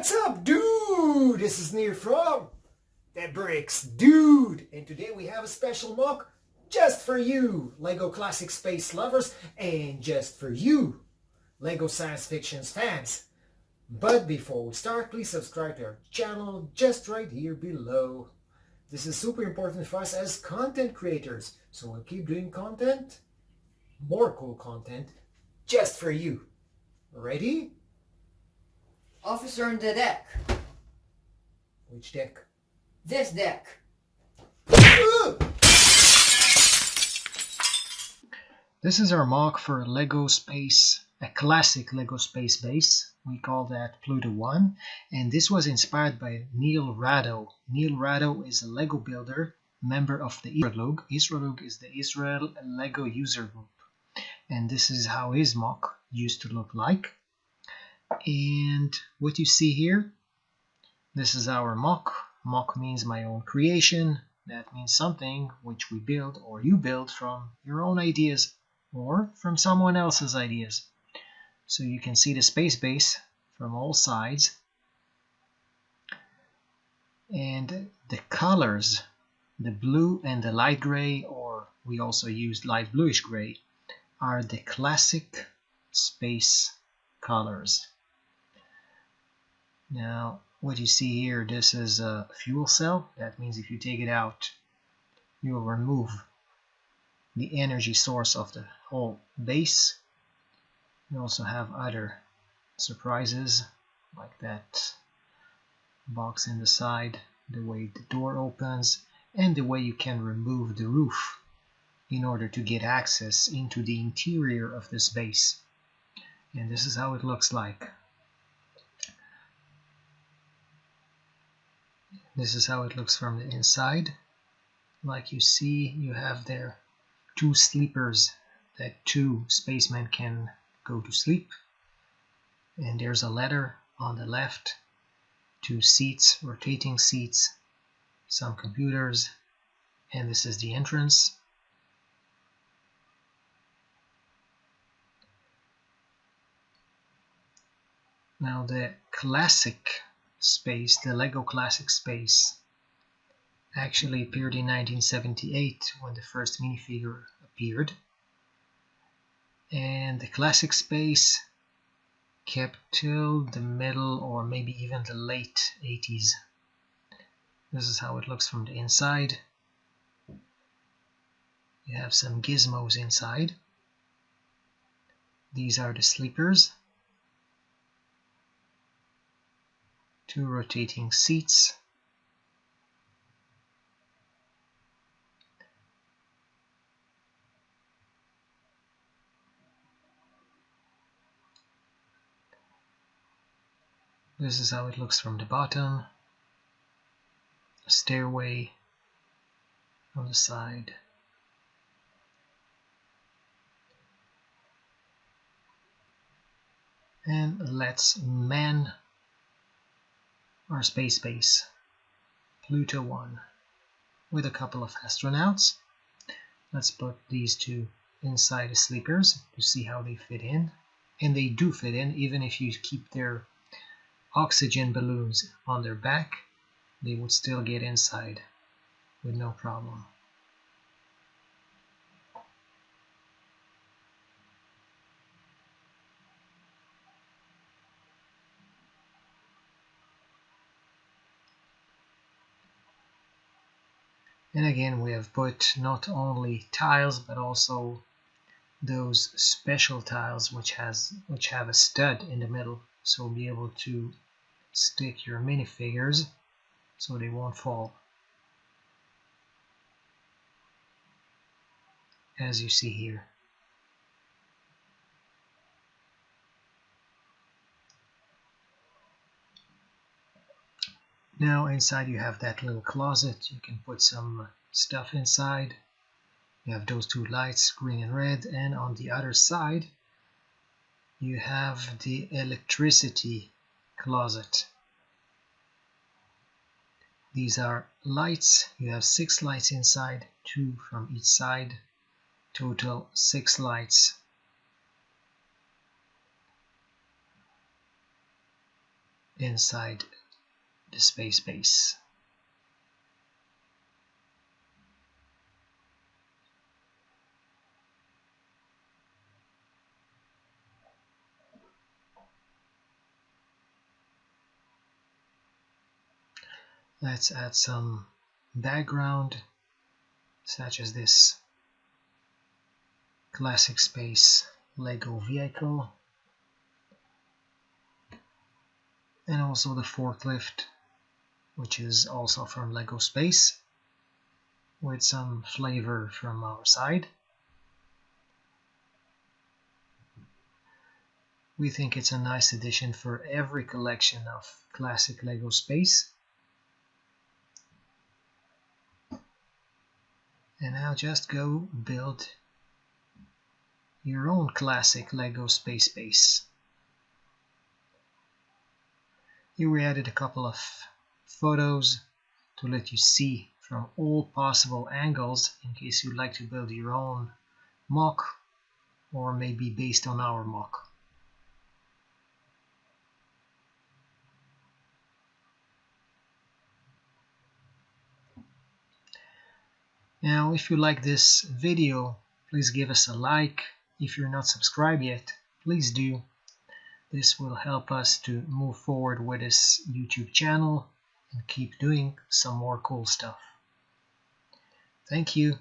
What's up, dude? This is Near from The Bricks Dude, and today we have a special MOC just for you, LEGO Classic Space lovers, and just for you, LEGO Science Fiction fans. But before we start, please subscribe to our channel just right here below. This is super important for us as content creators, so we'll keep doing content, more cool content, just for you. Ready? Officer on the deck. Which deck? This deck. This is our MOC for LEGO Space, a classic LEGO Space base. We call that PLUTO 1, and this was inspired by Neil Rado. Neil Rado is a LEGO builder, member of the Israelug. Israelug is the Israel LEGO user group, and this is how his MOC used to look like. And what you see here, this is our MOC. MOC means my own creation. That means something which we build or you build from your own ideas or from someone else's ideas. So you can see the space base from all sides. And the colors, the blue and the light gray, or we also used light bluish gray, are the classic space colors. Now, what you see here, this is a fuel cell. That means if you take it out, you will remove the energy source of the whole base. You also have other surprises, like that box in the side, the way the door opens, and the way you can remove the roof in order to get access into the interior of this base. And this is how it looks like. This is how it looks from the inside. Like you see, you have there two sleepers that two spacemen can go to sleep. And there's a ladder on the left, two seats, rotating seats, some computers, and this is the entrance. Now the classic space, the LEGO Classic Space, actually appeared in 1978 when the first minifigure appeared. And the Classic Space kept till the middle or maybe even the late 80s. This is how it looks from the inside. You have some gizmos inside. These are the sleepers. Two rotating seats. This is how it looks from the bottom. A stairway on the side. And let's man our space base, PLUTO 1, with a couple of astronauts. Let's put these two inside the sleepers to see how they fit in. And they do fit in, even if you keep their oxygen balloons on their back, they would still get inside with no problem. And again, we have put not only tiles but also those special tiles which have a stud in the middle, so be able to stick your minifigures so they won't fall, as you see here. Now inside you have that little closet. You can put some stuff inside. You have those two lights, green and red, and on the other side you have the electricity closet. These are lights. You have 6 lights inside, 2 from each side, total 6 lights. inside the space base. Let's add some background, such as this classic space Lego vehicle, and also the forklift, which is also from Lego Space, with some flavor from our side. We think it's a nice addition for every collection of classic Lego Space. And now just go build your own classic Lego space base. Here we added a couple of photos to let you see from all possible angles in case you'd like to build your own MOC, or maybe based on our MOC. Now, if you like this video, please give us a like. If you're not subscribed yet, please do. This will help us to move forward with this YouTube channel and keep doing some more cool stuff. Thank you.